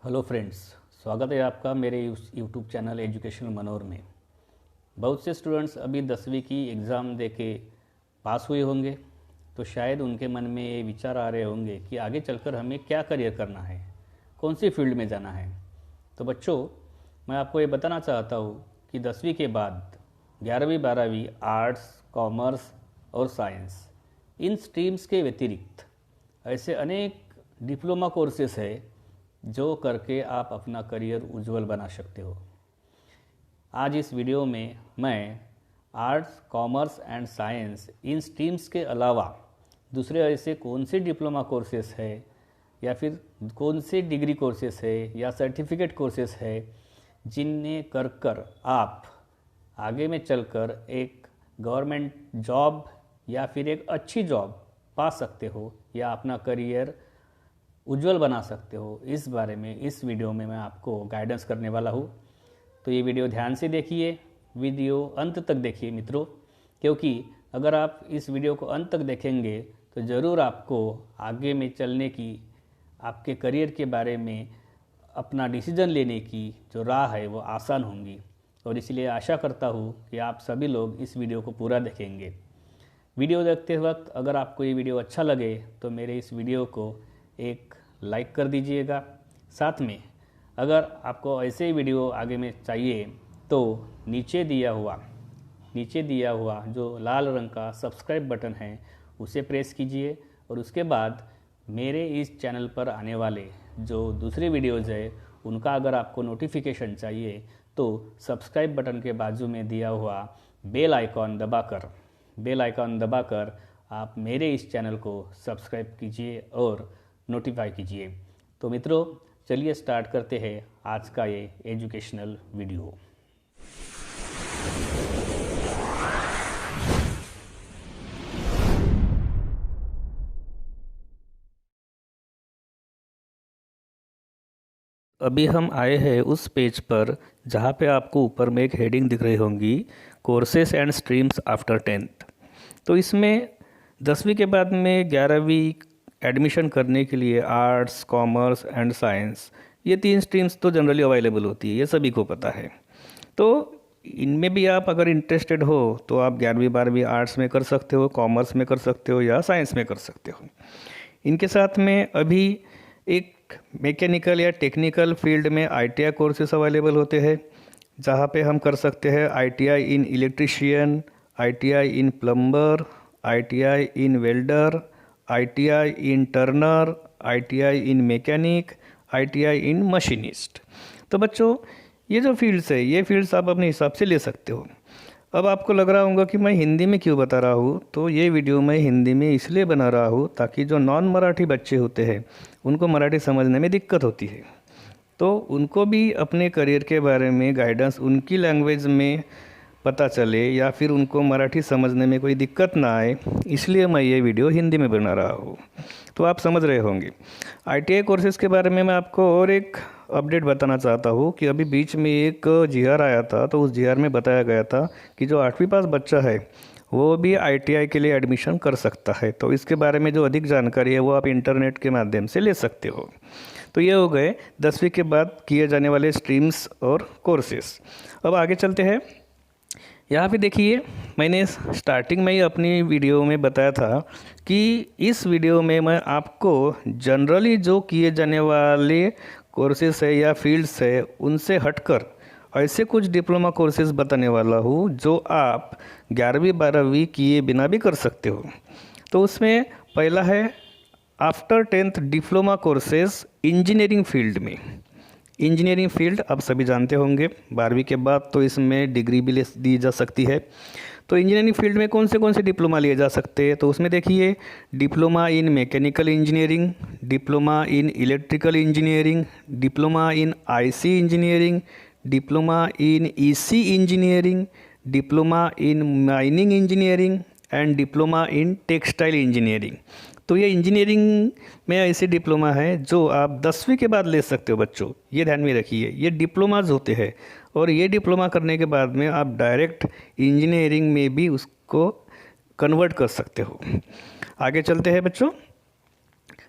Hello friends, स्वागत है आपका मेरे यूट्यूब चैनल एजुकेशनल मनोर में। बहुत से स्टूडेंट्स अभी 10वीं की एग्ज़ाम दे के पास हुए होंगे, तो शायद उनके मन में ये विचार आ रहे होंगे कि आगे चलकर हमें क्या करियर करना है, कौन सी फील्ड में जाना है। तो बच्चों, मैं आपको ये बताना चाहता हूँ कि 10वीं के बाद 11वीं 12वीं आर्ट्स, कॉमर्स और साइंस इन स्ट्रीम्स के व्यतिरिक्त ऐसे अनेक डिप्लोमा कोर्सेस है जो करके आप अपना करियर उज्जवल बना सकते हो। आज इस वीडियो में मैं arts, commerce and science in streams के अलावा दूसरे ऐसे कौन से डिप्लोमा कोर्सेस है या फिर कौन से डिग्री कोर्सेस है या सर्टिफिकेट कोर्सेस है जिन्हें कर आप आगे में चलकर एक गवर्नमेंट जॉब या फिर एक अच्छी जॉब पा सकते हो या अपना करियर उज्जवल बना सकते हो। इस बारे में इस वीडियो में मैं आपको गाइडेंस करने वाला हूँ। तो ये वीडियो ध्यान से देखिए, वीडियो अंत तक देखिए मित्रों, क्योंकि अगर आप इस वीडियो को अंत तक देखेंगे तो ज़रूर आपको आगे में चलने की, आपके करियर के बारे में अपना डिसीजन लेने की जो राह है वो आसान होंगी। और इसलिए आशा करता हूँ कि आप सभी लोग इस वीडियो को पूरा देखेंगे। वीडियो देखते वक्त अगर आपको ये वीडियो अच्छा लगे तो मेरे इस वीडियो को एक लाइक कर दीजिएगा। साथ में अगर आपको ऐसे ही वीडियो आगे में चाहिए तो नीचे दिया हुआ जो लाल रंग का सब्सक्राइब बटन है उसे प्रेस कीजिए, और उसके बाद मेरे इस चैनल पर आने वाले जो दूसरे वीडियोज़ है उनका अगर आपको नोटिफिकेशन चाहिए तो सब्सक्राइब बटन के बाजू में दिया हुआ बेल आइकॉन दबाकर आप मेरे इस चैनल को सब्सक्राइब कीजिए और नोटिफाई कीजिए। तो मित्रों, चलिए स्टार्ट करते हैं आज का ये एजुकेशनल वीडियो। अभी हम आए हैं उस पेज पर जहाँ पे आपको ऊपर में एक हेडिंग दिख रही होंगी, courses and streams after 10th। तो इसमें 10वीं के बाद में 11वीं एडमिशन करने के लिए आर्ट्स, कॉमर्स एंड साइंस, ये 3 स्ट्रीम्स तो जनरली अवेलेबल होती है, ये सभी को पता है। तो इनमें भी आप अगर इंटरेस्टेड हो तो आप 11वीं 12वीं आर्ट्स में कर सकते हो, कॉमर्स में कर सकते हो या साइंस में कर सकते हो। इनके साथ में अभी एक मैकेनिकल या टेक्निकल फील्ड में ITI कोर्सेस अवेलेबल होते हैं, जहाँ पे हम कर सकते हैं ITI इन इलेक्ट्रीशियन, ITI इन प्लम्बर, ITI इन वेल्डर, ITI इन टर्नर, ITI इन मैकेनिक, ITI इन मशीनिस्ट। तो बच्चों, ये जो फील्ड्स है ये फील्ड्स आप अपने हिसाब से ले सकते हो। अब आपको लग रहा होगा कि मैं हिंदी में क्यों बता रहा हूँ, तो ये वीडियो मैं हिंदी में इसलिए बना रहा हूँ ताकि जो नॉन मराठी बच्चे होते हैं उनको मराठी समझने में दिक्कत होती है, तो उनको भी अपने करियर के बारे में गाइडेंस उनकी लैंग्वेज में पता चले या फिर उनको मराठी समझने में कोई दिक्कत ना आए, इसलिए मैं ये वीडियो हिंदी में बना रहा हूँ। तो आप समझ रहे होंगे। ITI कोर्सेज़ के बारे में मैं आपको और एक अपडेट बताना चाहता हूँ कि अभी बीच में एक GR आया था, तो उस GR में बताया गया था कि जो 8वीं पास बच्चा है वो भी ITI के लिए एडमिशन कर सकता है। तो इसके बारे में जो अधिक जानकारी है वो आप इंटरनेट के माध्यम से ले सकते हो। तो ये हो गए 10वीं के बाद किए जाने वाले स्ट्रीम्स और कोर्सेस। अब आगे चलते हैं। यहाँ पे देखिए, मैंने स्टार्टिंग में ही अपनी वीडियो में बताया था कि इस वीडियो में मैं आपको जनरली जो किए जाने वाले कोर्सेस है या फील्ड्स है उनसे हटकर ऐसे कुछ डिप्लोमा कोर्सेज बताने वाला हूँ जो आप 11वीं 12वीं किए बिना भी कर सकते हो। तो उसमें पहला है after 10th diploma courses engineering field में। इंजीनियरिंग फील्ड आप सभी जानते होंगे, 12वीं के बाद तो इसमें डिग्री भी दी जा सकती है। तो इंजीनियरिंग फील्ड में कौन से डिप्लोमा लिए जा सकते हैं, तो उसमें देखिए diploma in mechanical engineering, diploma in electrical engineering, diploma in IC engineering, diploma in EC engineering, diploma in mining engineering and diploma in textile engineering. तो ये इंजीनियरिंग में ऐसे डिप्लोमा है जो आप 10वीं के बाद ले सकते हो बच्चों, ये ध्यान में रखिए। ये डिप्लोमाज होते हैं और ये डिप्लोमा करने के बाद में आप डायरेक्ट इंजीनियरिंग में भी उसको कन्वर्ट कर सकते हो। आगे चलते हैं बच्चों।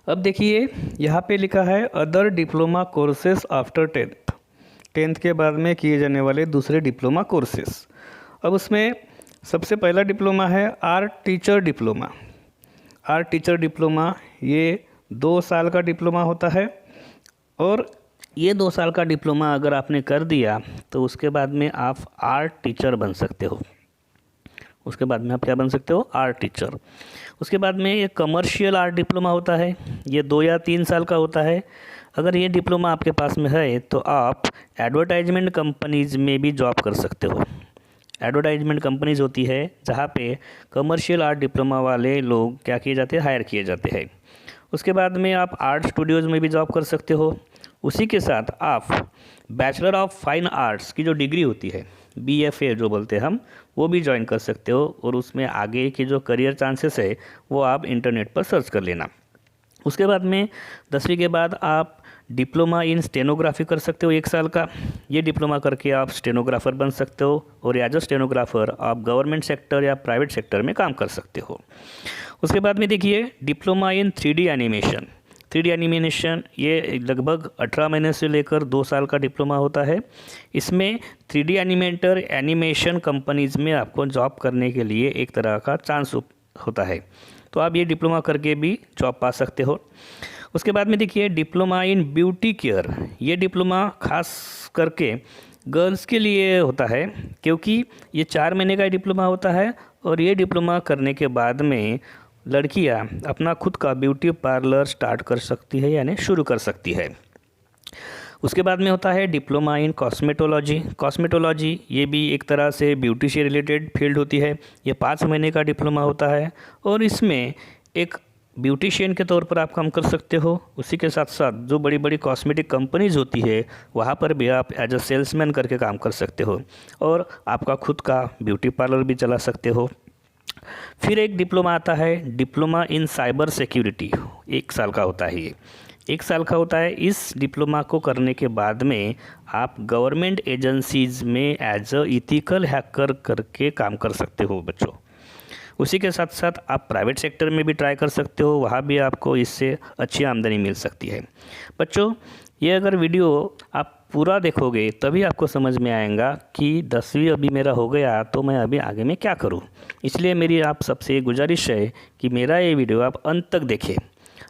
अब देखिए यहाँ पे लिखा है other diploma courses after tenth के बाद में किए जाने वाले दूसरे डिप्लोमा कोर्सेस। अब उसमें सबसे पहला डिप्लोमा है art teacher diploma. Art teacher diploma ये 2 साल का डिप्लोमा होता है और ये 2 साल का डिप्लोमा अगर आपने कर दिया तो उसके बाद में आप आर्ट टीचर बन सकते हो। उसके बाद में आप क्या बन सकते हो? Art teacher. उसके बाद में ये कमर्शियल आर्ट डिप्लोमा होता है, ये 2 या 3 साल का होता है। अगर ये डिप्लोमा आपके पास में है तो आप एडवर्टाइजमेंट कंपनीज़ में भी जॉब कर सकते हो। एडवर्टाइजमेंट कंपनीज़ होती है जहाँ पे कमर्शियल आर्ट डिप्लोमा वाले लोग क्या किए जाते हैं? हायर किए जाते हैं। उसके बाद में आप आर्ट स्टूडियोज़ में भी जॉब कर सकते हो। उसी के साथ आप बैचलर ऑफ फाइन आर्ट्स की जो डिग्री होती है, BFA जो बोलते हैं हम, वो भी ज्वाइन कर सकते हो और उसमें आगे के जो करियर चांसेस है वो आप इंटरनेट पर सर्च कर लेना। उसके बाद में 10वीं के बाद आप डिप्लोमा इन स्टेनोग्राफी कर सकते हो 1 साल का। ये डिप्लोमा करके आप स्टेनोग्राफ़र बन सकते हो और एज अ स्टेनोग्राफ़र आप गवर्नमेंट सेक्टर या प्राइवेट सेक्टर में काम कर सकते हो। उसके बाद में देखिए diploma in 3D animation. 3D animation ये लगभग 18 महीने से लेकर 2 साल का डिप्लोमा होता है। इसमें 3D एनिमेटर एनिमेशन कंपनीज़ में आपको जॉब करने के लिए एक तरह का चांस होता है, तो आप ये डिप्लोमा करके भी जॉब पा सकते हो। उसके बाद में देखिए डिप्लोमा इन ब्यूटी केयर। ये डिप्लोमा खास करके गर्ल्स के लिए होता है क्योंकि ये 4 महीने का डिप्लोमा होता है और ये डिप्लोमा करने के बाद में लड़कियां अपना खुद का ब्यूटी पार्लर स्टार्ट कर सकती है, यानी शुरू कर सकती है। उसके बाद में होता है डिप्लोमा इन कॉस्मेटोलॉजी। कॉस्मेटोलॉजी ये भी एक तरह से ब्यूटी से रिलेटेड फील्ड होती है। ये 5 महीने का डिप्लोमा होता है और इसमें एक ब्यूटिशियन के तौर पर आप काम कर सकते हो। उसी के साथ साथ जो बड़ी बड़ी कॉस्मेटिक कंपनीज़ होती है वहाँ पर भी आप एज अ सेल्समैन करके काम कर सकते हो और आपका खुद का ब्यूटी पार्लर भी चला सकते हो। फिर एक डिप्लोमा आता है डिप्लोमा इन साइबर सिक्योरिटी। 1 साल का होता है, ये 1 साल का होता है। इस डिप्लोमा को करने के बाद में आप गवर्नमेंट एजेंसीज़ में एज अ इथिकल हैकर करके काम कर सकते हो बच्चों। उसी के साथ साथ आप प्राइवेट सेक्टर में भी ट्राई कर सकते हो, वहाँ भी आपको इससे अच्छी आमदनी मिल सकती है। बच्चों ये अगर वीडियो आप पूरा देखोगे तभी आपको समझ में आएगा कि 10वीं अभी मेरा हो गया तो मैं अभी आगे में क्या करूं। इसलिए मेरी आप सबसे गुजारिश है कि मेरा ये वीडियो आप अंत तक देखें।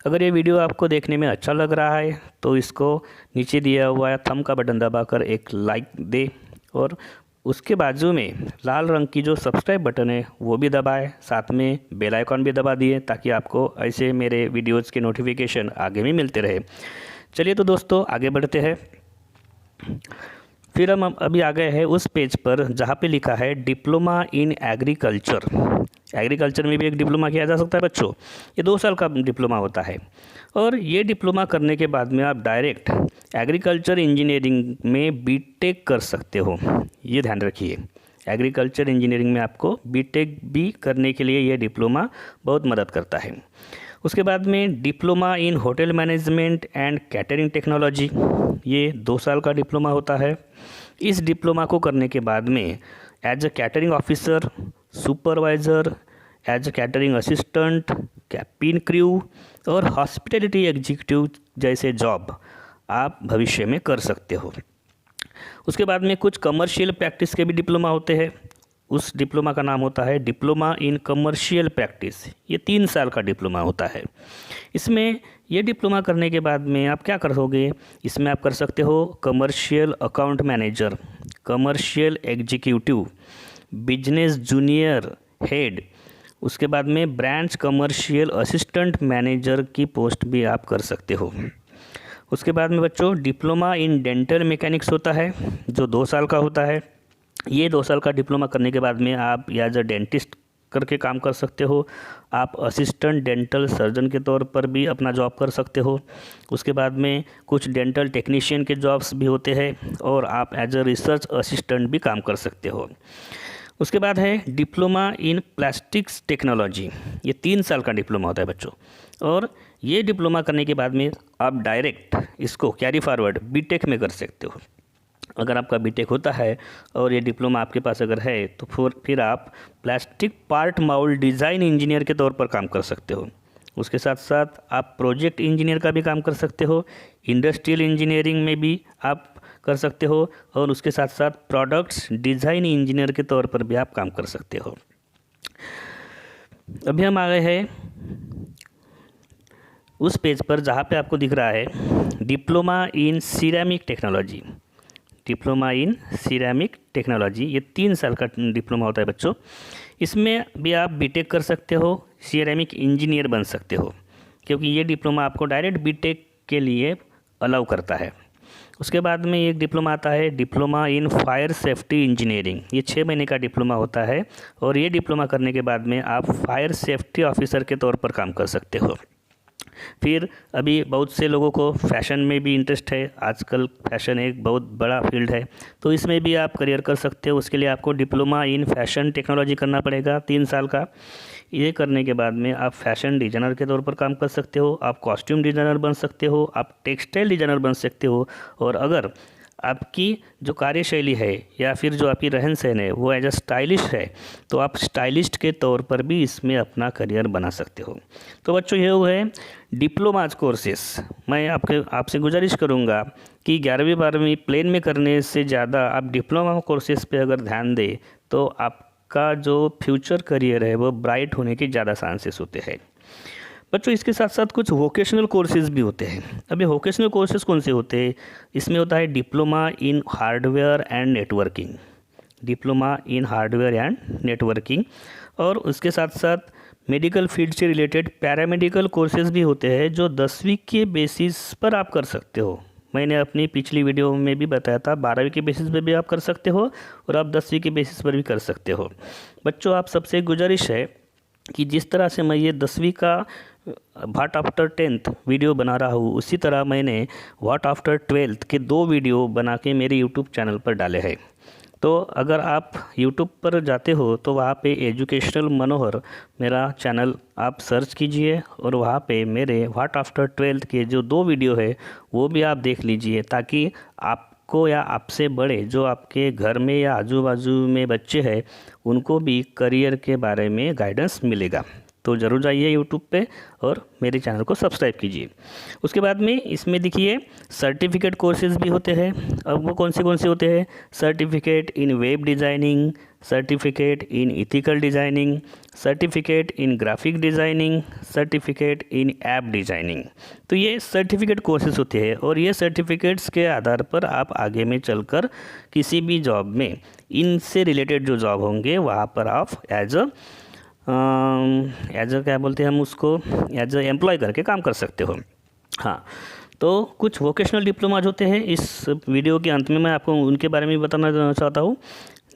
अगर ये वीडियो आपको देखने में अच्छा लग रहा है तो इसको नीचे दिया हुआ थंब का बटन दबाकर एक लाइक दे और उसके बाजू में लाल रंग की जो सब्सक्राइब बटन है वो भी दबाएं, साथ में बेल आइकॉन भी दबा दिए ताकि आपको ऐसे मेरे वीडियोज़ के नोटिफिकेशन आगे भी मिलते रहे। चलिए तो दोस्तों आगे बढ़ते हैं। फिर हम अभी आ गए हैं उस पेज पर जहाँ पे लिखा है डिप्लोमा इन एग्रीकल्चर। एग्रीकल्चर में भी एक डिप्लोमा किया जा सकता है बच्चों। ये 2 साल का डिप्लोमा होता है और ये डिप्लोमा करने के बाद में आप डायरेक्ट एग्रीकल्चर इंजीनियरिंग में बीटेक कर सकते हो। ये ध्यान रखिए, एग्रीकल्चर इंजीनियरिंग में आपको बीटेक भी करने के लिए ये डिप्लोमा बहुत मदद करता है। उसके बाद में diploma in hotel management and catering technology. ये 2 साल का डिप्लोमा होता है। इस डिप्लोमा को करने के बाद में as a catering officer, supervisor, as a catering assistant, cabin crew और हॉस्पिटैलिटी एग्जीक्यूटिव जैसे जॉब आप भविष्य में कर सकते हो। उसके बाद में कुछ कमर्शियल प्रैक्टिस के भी डिप्लोमा होते हैं। उस डिप्लोमा का नाम होता है डिप्लोमा इन कमर्शियल प्रैक्टिस। ये 3 साल का डिप्लोमा होता है। इसमें ये डिप्लोमा करने के बाद में आप क्या करोगे? इसमें आप कर सकते हो commercial account manager, commercial executive, business junior head, उसके बाद में ब्रांच कमर्शियल असिस्टेंट मैनेजर की पोस्ट भी आप कर सकते हो। उसके बाद में बच्चों डिप्लोमा इन डेंटल मैकेनिक्स होता है जो 2 साल का होता है। ये 2 साल का डिप्लोमा करने के बाद में आप एज अ डेंटिस्ट करके काम कर सकते हो। आप असिस्टेंट डेंटल सर्जन के तौर पर भी अपना जॉब कर सकते हो। उसके बाद में कुछ डेंटल टेक्नीशियन के जॉब्स भी होते हैं और आप एज अ रिसर्च असिस्टेंट भी काम कर सकते हो। उसके बाद है डिप्लोमा इन प्लास्टिक्स टेक्नोलॉजी। ये 3 साल का डिप्लोमा होता है बच्चों और ये डिप्लोमा करने के बाद में आप डायरेक्ट इसको कैरी फॉरवर्ड बीटेक में कर सकते हो। अगर आपका बीटेक होता है और ये डिप्लोमा आपके पास अगर है तो फिर आप plastic part mould design engineer के तौर पर काम कर सकते हो। उसके साथ साथ आप प्रोजेक्ट इंजीनियर का भी काम कर सकते हो, इंडस्ट्रियल इंजीनियरिंग में भी आप कर सकते हो, और उसके साथ साथ प्रोडक्ट्स डिज़ाइन इंजीनियर के तौर पर भी आप काम कर सकते हो। अभी हम आ गए हैं उस पेज पर जहाँ पे आपको दिख रहा है diploma in ceramic technology. Diploma in ceramic technology, ये 3 साल का डिप्लोमा होता है बच्चों। इसमें भी आप बीटेक कर सकते हो, सिरेमिक इंजीनियर बन सकते हो, क्योंकि ये डिप्लोमा आपको डायरेक्ट बीटेक के लिए अलाउ करता है। उसके बाद में एक डिप्लोमा आता है diploma in fire safety engineering. ये 6 महीने का डिप्लोमा होता है, और ये डिप्लोमा करने के बाद में आप फायर सेफ्टी ऑफिसर के तौर पर काम कर सकते हो। फिर अभी बहुत से लोगों को फैशन में भी इंटरेस्ट है, आजकल फैशन एक बहुत बड़ा फील्ड है, तो इसमें भी आप करियर कर सकते हो। उसके लिए आपको डिप्लोमा इन फैशन टेक्नोलॉजी करना पड़ेगा 3 साल का। ये करने के बाद में आप फैशन डिज़ाइनर के तौर पर काम कर सकते हो, आप कॉस्ट्यूम डिज़ाइनर बन सकते हो, आप टेक्सटाइल डिज़ाइनर बन सकते हो, और अगर आपकी जो कार्यशैली है या फिर जो आपकी रहन सहन है वो एज अ स्टाइलिश है, तो आप स्टाइलिस्ट के तौर पर भी इसमें अपना करियर बना सकते हो। तो बच्चों, ये हुए डिप्लोमाज कोर्सेस। मैं आपसे गुजारिश करूँगा कि 11वीं 12वीं प्लेन में करने से ज़्यादा आप डिप्लोमा कोर्सेज पे अगर ध्यान दें तो आपका जो फ्यूचर करियर है वो ब्राइट होने के ज़्यादा चांसेस होते हैं। बच्चों, इसके साथ साथ कुछ वोकेशनल कोर्सेज भी होते हैं। अब ये वोकेशनल कोर्सेज कौन से होते हैं? इसमें होता है diploma in hardware and networking, diploma in hardware and networking, और उसके साथ साथ मेडिकल फील्ड से रिलेटेड पैरामेडिकल कोर्सेज भी होते हैं जो 10वीं के बेसिस पर आप कर सकते हो। मैंने अपनी पिछली वीडियो में भी बताया था, 12वीं के बेसिस पर भी आप कर सकते हो और आप 10वीं के बेसिस पर भी कर सकते हो। बच्चों, आप सबसे गुजारिश है कि जिस तरह से मैं ये 10वीं का व्हाट आफ्टर 10th वीडियो बना रहा हूँ, उसी तरह मैंने व्हाट आफ्टर 12th के 2 वीडियो बना के मेरे यूट्यूब चैनल पर डाले हैं। तो अगर आप यूट्यूब पर जाते हो तो वहाँ पे एजुकेशनल मनोहर मेरा चैनल आप सर्च कीजिए, और वहाँ पे मेरे व्हाट आफ्टर 12th के जो 2 वीडियो है वो भी आप देख लीजिए, ताकि आपको या आपसे बड़े जो आपके घर में या आजू बाजू में बच्चे हैं उनको भी करियर के बारे में गाइडेंस मिलेगा। तो ज़रूर जाइए यूट्यूब पे और मेरे चैनल को सब्सक्राइब कीजिए। उसके बाद में इसमें देखिए सर्टिफिकेट कोर्सेज भी होते हैं। अब वो कौन से होते हैं? Certificate in web designing, certificate in ethical designing, certificate in graphic designing, certificate in app designing. तो ये सर्टिफिकेट कोर्सेज होते हैं, और ये सर्टिफिकेट्स के आधार पर आप आगे में चलकर किसी भी जॉब में इनसे रिलेटेड जो जॉब होंगे वहाँ पर आप एज अ क्या बोलते हैं हम उसको, एज अ एम्प्लॉय करके काम कर सकते हो। हाँ, तो कुछ वोकेशनल डिप्लोमाज होते हैं। इस वीडियो के अंत में मैं आपको उनके बारे में बताना चाहता हूँ।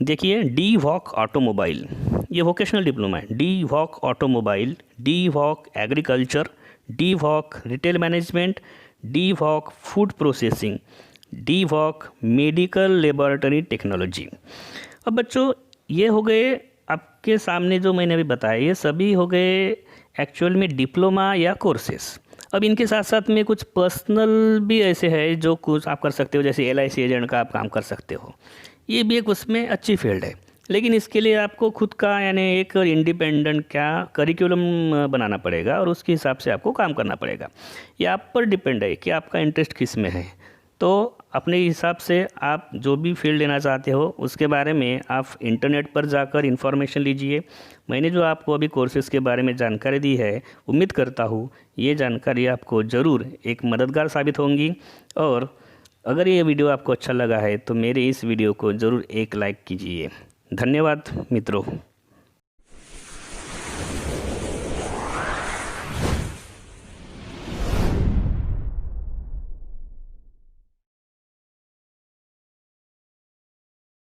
देखिए, डी वॉक ऑटोमोबाइल, ये वोकेशनल डिप्लोमा है। D walk automobile, D walk agriculture, D walk retail management, D walk food processing, D walk medical laboratory technology. अब बच्चों, ये हो गए आपके सामने जो मैंने अभी बताया, ये सभी हो गए एक्चुअल में डिप्लोमा या कोर्सेस। अब इनके साथ साथ में कुछ पर्सनल भी ऐसे है जो कुछ आप कर सकते हो, जैसे LIC एजेंट का आप काम कर सकते हो। ये भी एक उसमें अच्छी फील्ड है, लेकिन इसके लिए आपको खुद का यानी एक इंडिपेंडेंट क्या करिकुलम बनाना पड़ेगा, और उसके हिसाब से आपको काम करना पड़ेगा। ये आप पर डिपेंड है कि आपका इंटरेस्ट किस में है। तो अपने हिसाब से आप जो भी फील्ड लेना चाहते हो उसके बारे में आप इंटरनेट पर जाकर इन्फॉर्मेशन लीजिए। मैंने जो आपको अभी कोर्सेज़ के बारे में जानकारी दी है, उम्मीद करता हूँ ये जानकारी आपको ज़रूर एक मददगार साबित होंगी। और अगर ये वीडियो आपको अच्छा लगा है तो मेरे इस वीडियो को ज़रूर एक लाइक कीजिए। धन्यवाद मित्रों।